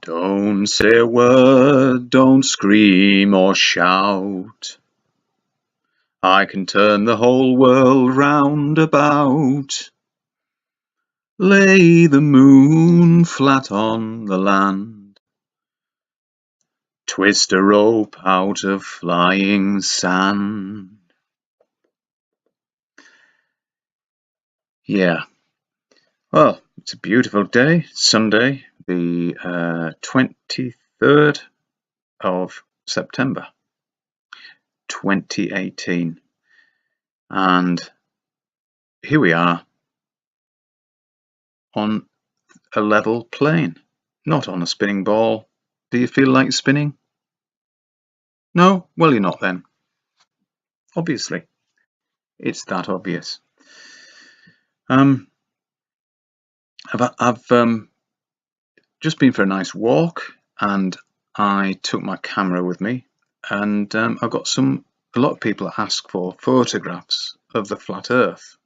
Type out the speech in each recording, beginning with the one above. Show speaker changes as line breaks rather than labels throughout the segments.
Don't say a word, don't scream or shout. I can turn the whole world round about. Lay the moon flat on the land. Twist a rope out of flying sand. Yeah. Well, it's a beautiful day, Sunday, the 23rd of September 2018, and here we are on a level plane, not on a spinning ball. Do you feel like spinning? No? Well, you're not then. Obviously. It's that obvious. I've just been for a nice walk, and I took my camera with me, and I've got a lot of people ask for photographs of the flat Earth,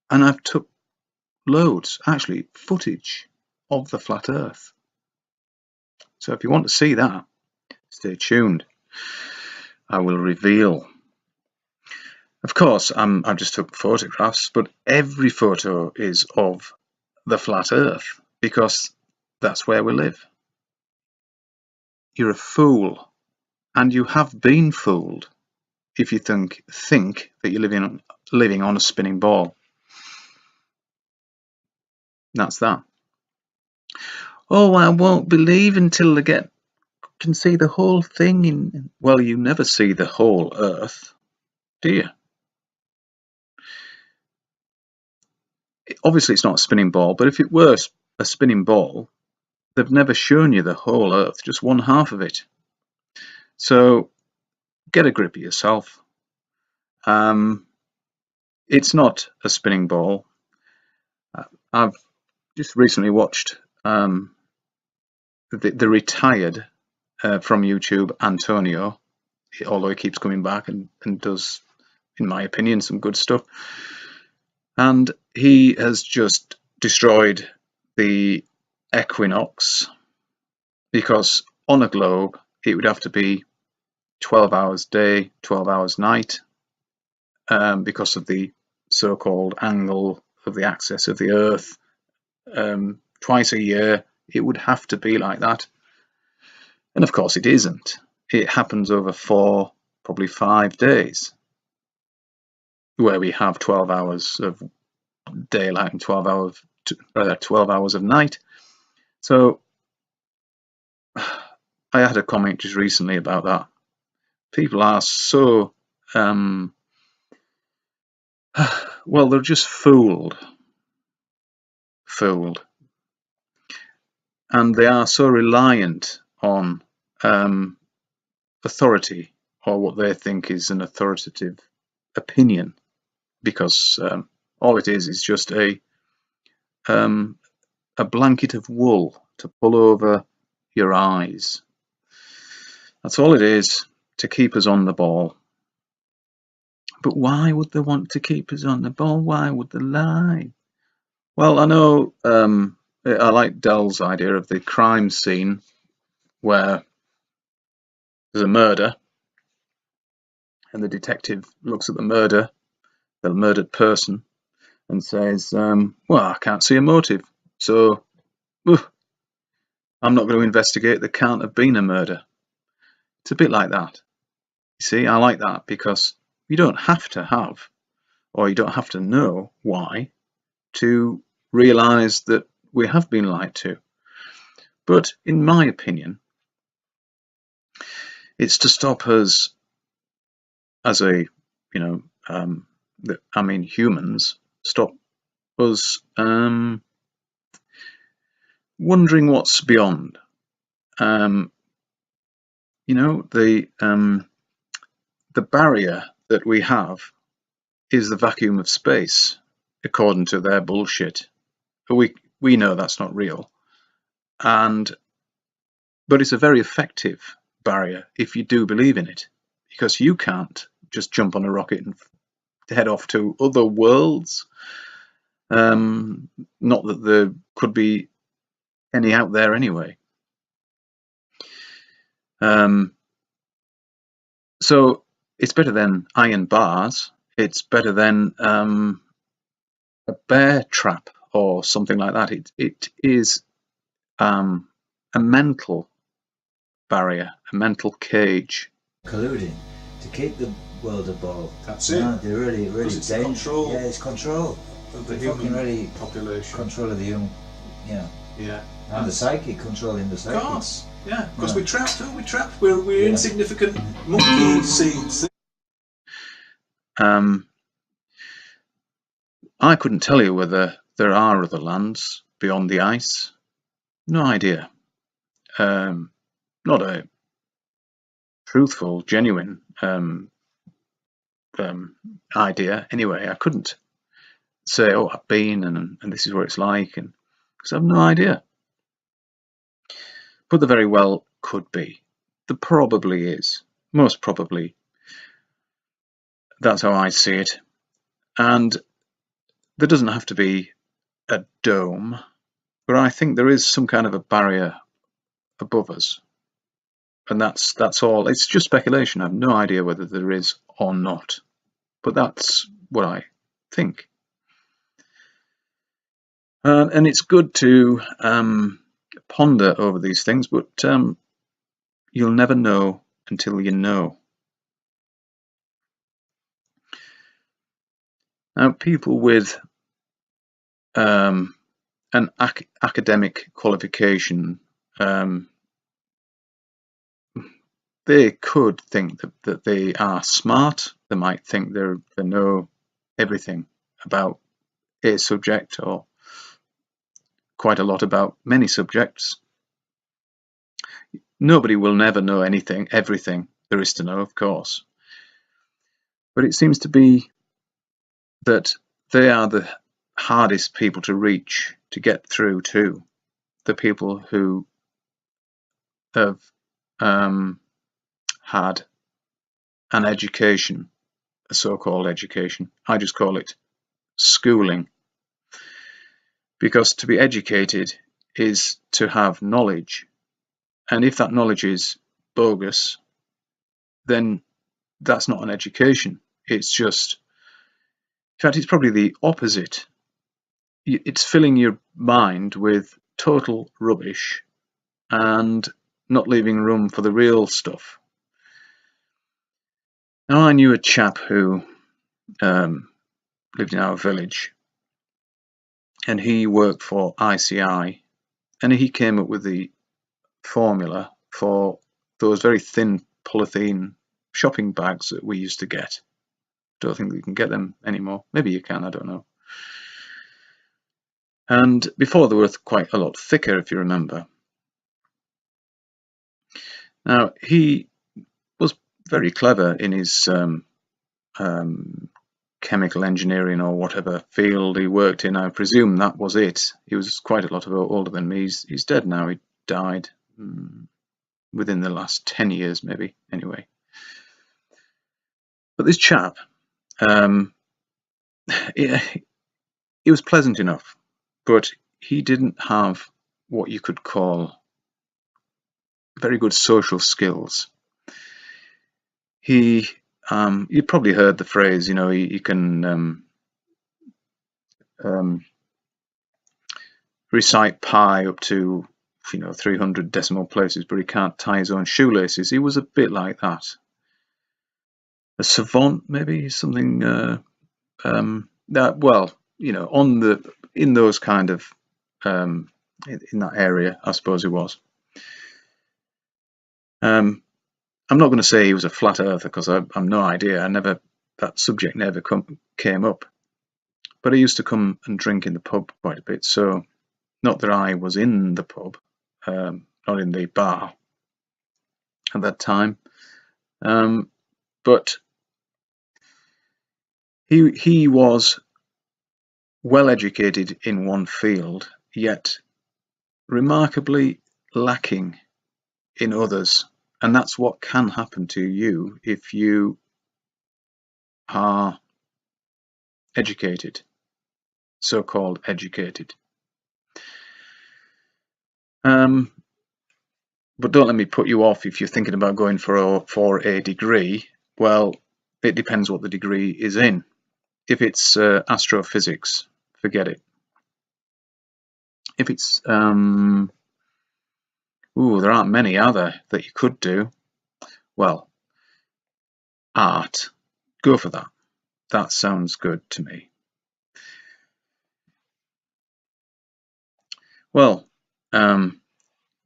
and I've took loads, actually, footage of the flat Earth. So if you want to see that, stay tuned. I will reveal. Of course, I just took photographs, but every photo is of the flat Earth because that's where we live. You're a fool, and you have been fooled if you think that you're living on a spinning ball. That's that. Oh, I won't believe until I can see the whole thing. Well, you never see the whole Earth, do you? Obviously, it's not a spinning ball, but if it were a spinning ball, they've never shown you the whole Earth, just one half of it. So get a grip of yourself. It's not a spinning ball. I've just recently watched the retired from YouTube Antonio, although he keeps coming back and does, in my opinion, some good stuff. And he has just destroyed the equinox because on a globe it would have to be 12 hours day, 12 hours night, because of the so-called angle of the axis of the Earth. Twice a year it would have to be like that, and of course it isn't. It happens over 4, probably 5 days, where we have 12 hours of daylight and 12 hours of night. So I had a comment just recently about that. People are so well, they're just fooled, and they are so reliant on authority, or what they think is an authoritative opinion, because all it is just a blanket of wool to pull over your eyes. That's all it is, to keep us on the ball. But why would they want to keep us on the ball? Why would they lie? Well, I know I like Dell's idea of the crime scene where there's a murder and the detective looks at the murdered person, and says, well, I can't see a motive, so I'm not going to investigate. There can't have been a murder. It's a bit like that. You see, I like that because you don't have to have, or you don't have to know why to realise that we have been lied to. But in my opinion, it's to stop us as humans, stop us wondering what's beyond. The barrier that we have is the vacuum of space, according to their bullshit. We know that's not real, but it's a very effective barrier if you do believe in it, because you can't just jump on a rocket and head off to other worlds. Not that there could be any out there anyway. So it's better than iron bars. It's better than a bear trap or something like that. It is a mental barrier, a mental cage.
Colluding to keep the world above.
That's it.
They're really, really
Because it's the
dangerous.
control
Yeah, it's control.
of the
They're fucking
human
really
population.
control of the human, yeah,
Yeah.
and the psyche, controlling the
Of
psyche.
course. Yeah. Because
Yeah.
we're trapped, aren't we? Trapped. We're
Yeah.
insignificant monkey seeds.
I couldn't tell you whether there are other lands beyond the ice. No idea. Not a truthful, genuine idea. Anyway, I couldn't say, "Oh, I've been and this is what it's like," and because I have no idea. But there very well could be. There probably is. Most probably. That's how I see it. And there doesn't have to be a dome, but I think there is some kind of a barrier above us. And that's all. It's just speculation. I have no idea whether there is or not. But that's what I think. And it's good to ponder over these things, but you'll never know until you know. Now, people with an academic qualification, they could think that they are smart. They might think they know everything about a subject or quite a lot about many subjects. Nobody will never know everything there is to know, of course. But it seems to be that they are the hardest people to reach, to get through to. The people who have had an education, a so-called education. I just call it schooling. Because to be educated is to have knowledge. And if that knowledge is bogus, then that's not an education. It's just, in fact, it's probably the opposite. It's filling your mind with total rubbish and not leaving room for the real stuff. Now, I knew a chap who lived in our village, and he worked for ICI, and he came up with the formula for those very thin polythene shopping bags that we used to get. Don't think that you can get them anymore. Maybe you can, I don't know. And before they were quite a lot thicker, if you remember. Now, he was very clever in his chemical engineering or whatever field he worked in. I presume that was it. He was quite a lot older than me. He's dead now. He died within the last 10 years, maybe, anyway. But this chap, he was pleasant enough, but he didn't have what you could call very good social skills. You probably heard the phrase, he can recite pi up to 300 decimal places, but he can't tie his own shoelaces. He was a bit like that. A savant, maybe, something that, well, in those kind of in that area, I suppose he was. I'm not going to say he was a flat earther because I've no idea. That subject never came up. But I used to come and drink in the pub quite a bit. So, not that I was in the pub, not in the bar at that time, but he was well educated in one field, yet remarkably lacking in others. And that's what can happen to you if you are educated, so-called educated. But don't let me put you off if you're thinking about going for a degree. Well, it depends what the degree is in. If it's astrophysics, forget it. If it's there aren't many, are there, that you could do? Well, art, go for that. That sounds good to me. Well,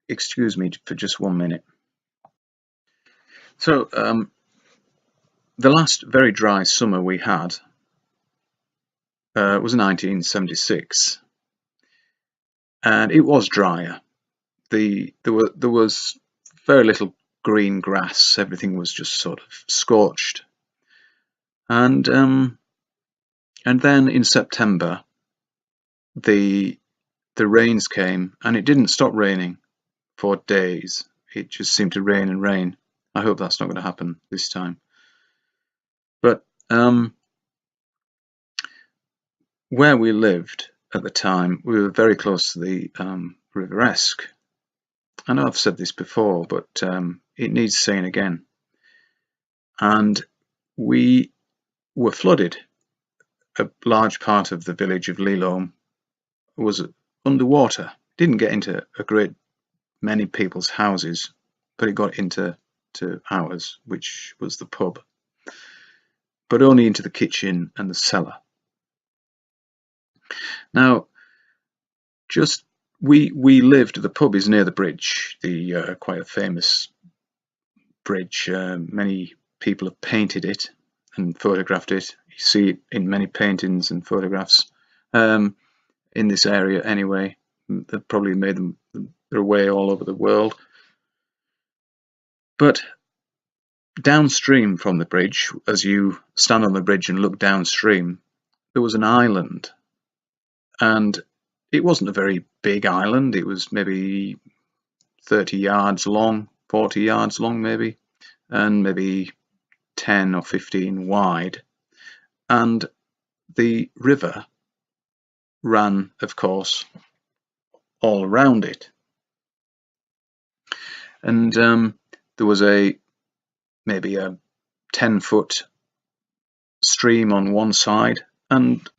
excuse me for just 1 minute. So, the last very dry summer we had was 1976, and it was drier. There was very little green grass. Everything was just sort of scorched. And then in September, the rains came, and it didn't stop raining for days. It just seemed to rain and rain. I hope that's not going to happen this time. But where we lived at the time, we were very close to the River Esk. I know I've said this before, but it needs saying again. And we were flooded. A large part of the village of Lilome was underwater. Didn't get into a great many people's houses, but it got into ours, which was the pub, but only into the kitchen and the cellar. Now, just we lived. The pub is near the bridge, the quite a famous bridge. Many people have painted it and photographed it. You see it in many paintings and photographs in this area anyway. They've probably made them their way all over the world. But downstream from the bridge, as you stand on the bridge and look downstream, there was an island. And it wasn't a very big island. It was maybe 30 yards long, 40 yards long maybe, and maybe 10 or 15 wide. And the river ran, of course, all around it. And there was maybe a 10-foot stream on one side and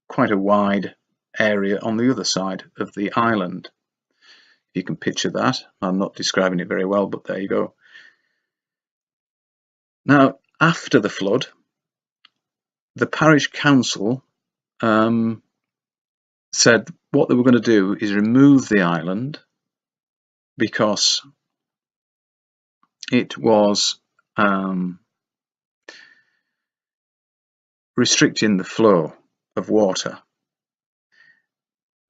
quite a wide area on the other side of the island. You can picture that. I'm not describing it very well, but there you go. Now, after the flood, the parish council said what they were going to do is remove the island because it was restricting the flow of water.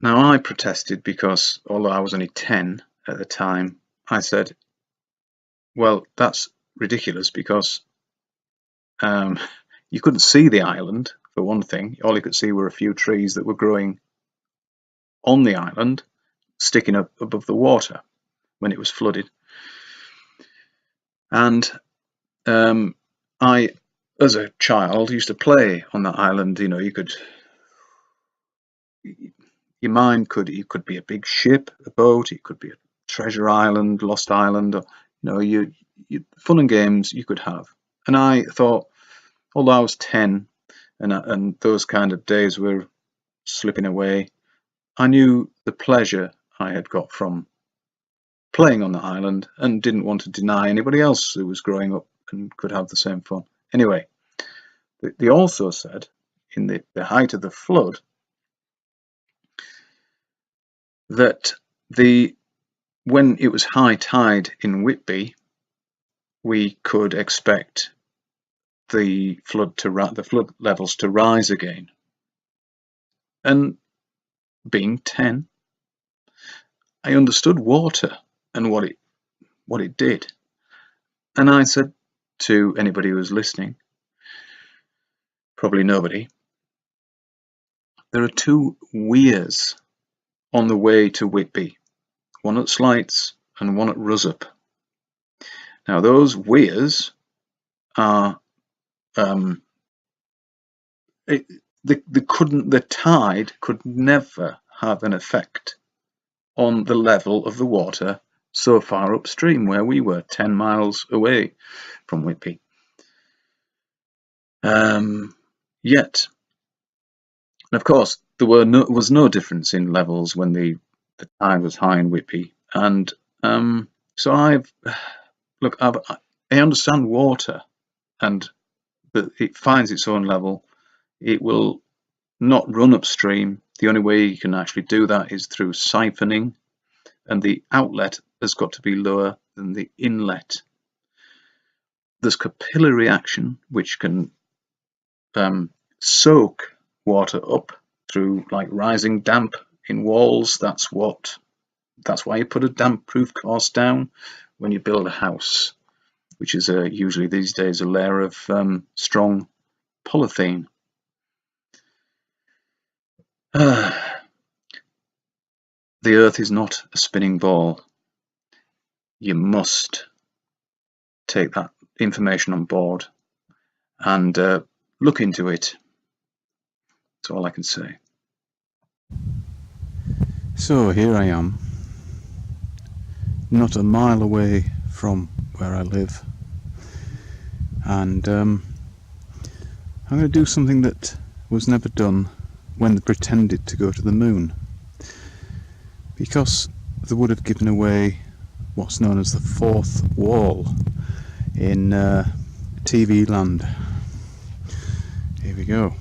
Now, I protested because, although I was only 10 at the time, I said, well, that's ridiculous because you couldn't see the island, for one thing. All you could see were a few trees that were growing on the island, sticking up above the water when it was flooded. And I, as a child, used to play on that island. You know, your mind could be a big ship, a boat. It could be a treasure island, lost island, or you fun and games you could have. And I thought, although I was 10, and those kind of days were slipping away, I knew the pleasure I had got from playing on the island and didn't want to deny anybody else who was growing up and could have the same fun. Anyway, they also said in the height of the flood that when it was high tide in Whitby, we could expect the flood levels to rise again. And being 10, I understood water and what it did. And I said to anybody who was listening, probably nobody, there are 2 weirs on the way to Whitby, one at Slights and one at Russup. Now those weirs are the tide could never have an effect on the level of the water so far upstream where we were, 10 miles away from Whitby. Yet, and of course, there was no difference in levels when the tide was high in Whitby. And so I understand water, and that it finds its own level. It will not run upstream. The only way you can actually do that is through siphoning, and the outlet has got to be lower than the inlet. There's capillary action, which can soak water up through like rising damp in walls. That's why you put a damp-proof course down when you build a house, which is usually these days a layer of strong polythene. The Earth is not a spinning ball. You must take that information on board and look into it. That's all I can say.
So here I am, not a mile away from where I live, and I'm going to do something that was never done when they pretended to go to the moon, because they would have given away what's known as the fourth wall in TV land. Here we go.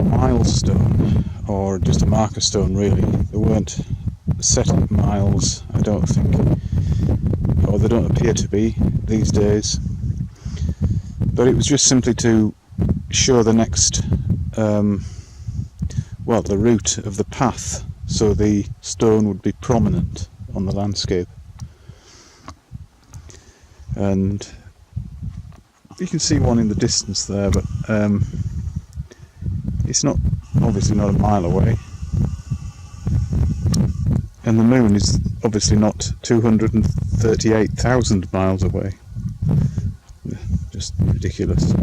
Milestone, or just a marker stone really. They weren't set at miles, I don't think, or they don't appear to be these days, but it was just simply to show the next the route of the path, so the stone would be prominent on the landscape. And you can see one in the distance there, but it's obviously not a mile away, and the moon is obviously not 238,000 miles away. Just ridiculous.